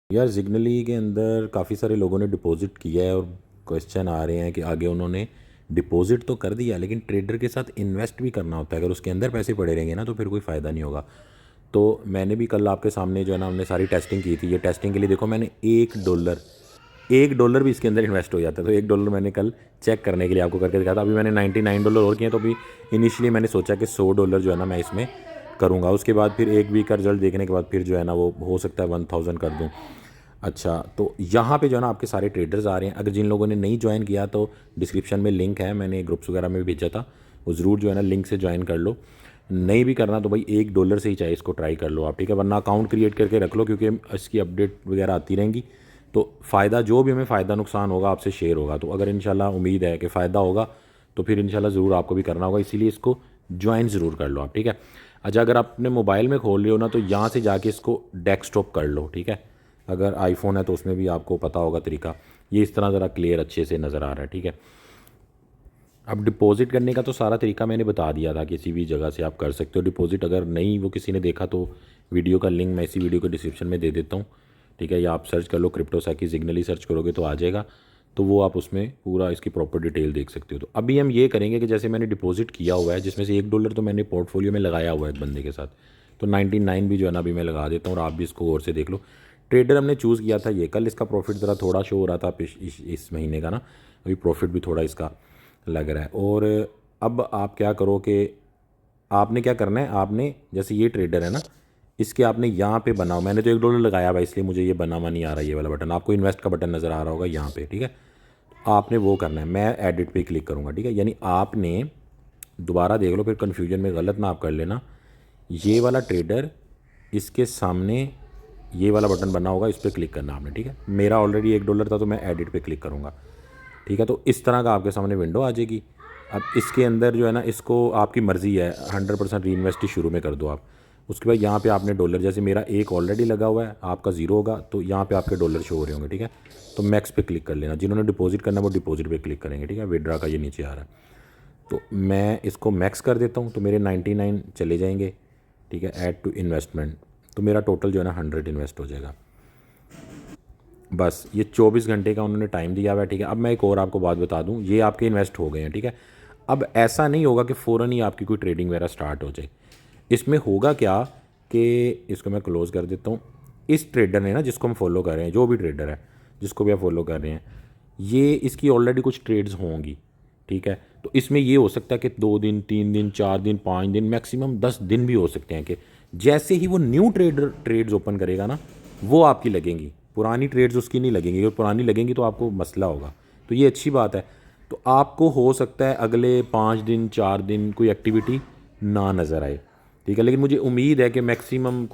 यार सिग्नली के अंदर काफ़ी सारे लोगों ने डिपॉजिट किया है और क्वेश्चन आ रहे हैं कि आगे उन्होंने डिपॉजिट तो कर दिया लेकिन ट्रेडर के साथ इन्वेस्ट भी करना होता है। अगर उसके अंदर पैसे पड़े रहेंगे ना तो फिर कोई फ़ायदा नहीं होगा। तो मैंने भी कल आपके सामने जो है ना हमने सारी टेस्टिंग की थी। ये टेस्टिंग के लिए देखो मैंने $1 भी इसके अंदर इन्वेस्ट हो जाता है। तो $1 मैंने कल चेक करने के लिए आपको करके दिखाया था। अभी मैंने $99 और किए। तो अभी इनिशियली मैंने सोचा कि $100 जो है ना मैं इसमें करूँगा। उसके बाद फिर एक वीक का रिजल्ट देखने के बाद फिर जो है ना वो हो सकता है 1000 कर दूँ। अच्छा, तो यहाँ पे जो है ना आपके सारे ट्रेडर्स आ रहे हैं। अगर जिन लोगों ने नहीं ज्वाइन किया तो डिस्क्रिप्शन में लिंक है, मैंने ग्रुप्स वगैरह में भी भेजा था, वो ज़रूर जो है ना लिंक से ज्वाइन कर लो। नहीं भी करना तो भाई $1 से ही चाहे इसको ट्राई कर लो आप, ठीक है। वरना अकाउंट क्रिएट करके रख लो क्योंकि इसकी अपडेट वगैरह आती रहेंगी। तो फ़ायदा जो भी हमें फ़ायदा नुकसान होगा आपसे शेयर होगा। तो अगर इंशाल्लाह उम्मीद है कि फ़ायदा होगा तो फिर इंशाल्लाह ज़रूर आपको भी करना होगा, इसीलिए इसको ज्वाइन ज़रूर कर लो आप, ठीक है। अच्छा, अगर आप अपने मोबाइल में खोल रहे हो ना तो यहाँ से जाके इसको डेस्कटॉप कर लो, ठीक है। अगर आईफोन है तो उसमें भी आपको पता होगा तरीका। ये इस तरह ज़रा क्लियर अच्छे से नज़र आ रहा है, ठीक है। अब डिपॉज़िट करने का तो सारा तरीका मैंने बता दिया था, किसी भी जगह से आप कर सकते हो डिपॉज़िट। अगर नहीं वो किसी ने देखा तो वीडियो का लिंक मैं इसी वीडियो के डिस्क्रिप्शन में दे देता हूँ, ठीक है। या आप सर्च कर लो क्रिप्टोसैकी सिग्नली सर्च करोगे तो आ जाएगा। तो वो आप उसमें पूरा इसकी प्रॉपर डिटेल देख सकते हो। तो अभी हम ये करेंगे कि जैसे मैंने डिपॉज़िट किया हुआ है जिसमें से $1 तो मैंने पोर्टफोलियो में लगाया हुआ है एक बंदे के साथ, तो 99 भी जो है ना अभी मैं लगा देता हूँ और आप भी इसको गौर से देख लो। ट्रेडर हमने चूज़ किया था ये। कल इसका प्रॉफिट ज़रा थोड़ा शो हो रहा था इस महीने का ना, अभी प्रॉफिट भी थोड़ा इसका लग रहा है। और अब आप क्या करो कि आपने क्या करना है, आपने जैसे ये ट्रेडर है ना, इसके आपने यहाँ पे बनाओ। मैंने तो $1 लगाया हुआ इसलिए मुझे ये बना हुआ नहीं आ रहा, ये वाला बटन आपको इन्वेस्ट का बटन नज़र आ रहा होगा यहाँ पे, ठीक है। आपने वो करना है, मैं एडिट पे क्लिक करूँगा, ठीक है। यानी आपने दोबारा देख लो, फिर कन्फ्यूजन में गलत ना आप कर लेना। ये वाला ट्रेडर, इसके सामने ये वाला बटन बना होगा, इस पर क्लिक करना आपने, ठीक है। मेरा ऑलरेडी $1 था तो मैं एडिट पे क्लिक करूँगा, ठीक है। तो इस तरह का आपके सामने विंडो आ जाएगी। अब इसके अंदर जो है ना, इसको आपकी मर्ज़ी है 100% री इन्वेस्ट ही शुरू में कर दो आप। उसके बाद यहाँ पे आपने डॉलर, जैसे मेरा एक ऑलरेडी लगा हुआ है, आपका ज़ीरो होगा तो यहाँ पे आपके डॉलर शो हो रहे होंगे, ठीक है। तो मैक्स पे क्लिक कर लेना। जिन्होंने डिपॉजिट करना है वो डिपॉजिट पे क्लिक करेंगे, ठीक है। विड्रा का ये नीचे आ रहा है तो मैं इसको मैक्स कर देता हूँ तो मेरे 99 चले जाएंगे, ठीक है। ऐड टू इन्वेस्टमेंट, तो मेरा टोटल जो है ना 100 इन्वेस्ट हो जाएगा। बस ये 24 घंटे का उन्होंने टाइम दिया हुआ है, ठीक है। अब मैं एक और आपको बात बता दूं, ये आपके इन्वेस्ट हो गए हैं, ठीक है। अब ऐसा नहीं होगा कि फ़ौरन ही आपकी कोई ट्रेडिंग वगैरह स्टार्ट हो जाए। इसमें होगा क्या कि इसको मैं क्लोज़ कर देता हूँ। इस ट्रेडर ने ना, जिसको हम फॉलो कर रहे हैं, जो भी ट्रेडर है जिसको भी आप फॉलो कर रहे हैं, ये इसकी ऑलरेडी कुछ ट्रेड्स होंगी, ठीक है। तो इसमें ये हो सकता है कि 2 दिन, 3 दिन, 4 दिन, 5 दिन, मैक्सिमम 10 दिन भी हो सकते हैं कि जैसे ही वो न्यू ट्रेड्स ओपन करेगा ना वो आपकी लगेंगी, पुरानी ट्रेड्स उसकी नहीं लगेंगी। अगर पुरानी लगेंगी तो आपको मसला होगा। तो ये अच्छी बात है। तो आपको हो सकता है अगले 5 दिन, 4 दिन कोई एक्टिविटी ना नज़र आए, ठीक है। लेकिन मुझे उम्मीद है कि मैक्सिमम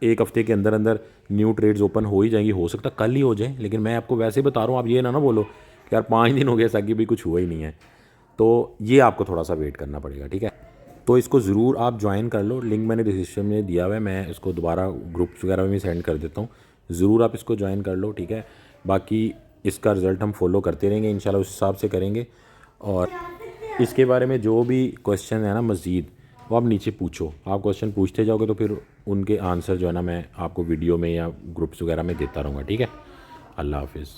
एक हफ़्ते के अंदर अंदर न्यू ट्रेड्स ओपन हो ही जाएंगी। हो सकता है कल ही हो जाए, लेकिन मैं आपको वैसे ही बता रहा हूँ। आप ये ना बोलो कि यार 5 दिन हो गए साकी भी कुछ हुआ ही नहीं है। तो ये आपको थोड़ा सा वेट करना पड़ेगा, ठीक है। तो इसको ज़रूर आप ज्वाइन कर लो। लिंक मैंने डिस्क्रिप्शन में दिया हुआ है, मैं इसको दोबारा ग्रुप्स वगैरह में भी सेंड कर देता हूँ। ज़रूर आप इसको ज्वाइन कर लो, ठीक है। बाकी इसका रिज़ल्ट हम फॉलो करते रहेंगे इंशाल्लाह, उस हिसाब से करेंगे। और इसके बारे में जो भी क्वेश्चन है ना मज़ीद, वो आप नीचे पूछो। आप क्वेश्चन पूछते जाओगे तो फिर उनके आंसर जो है ना मैं आपको वीडियो में या ग्रुप्स वगैरह में देता रहूँगा, ठीक है। अल्लाह हाफिज़।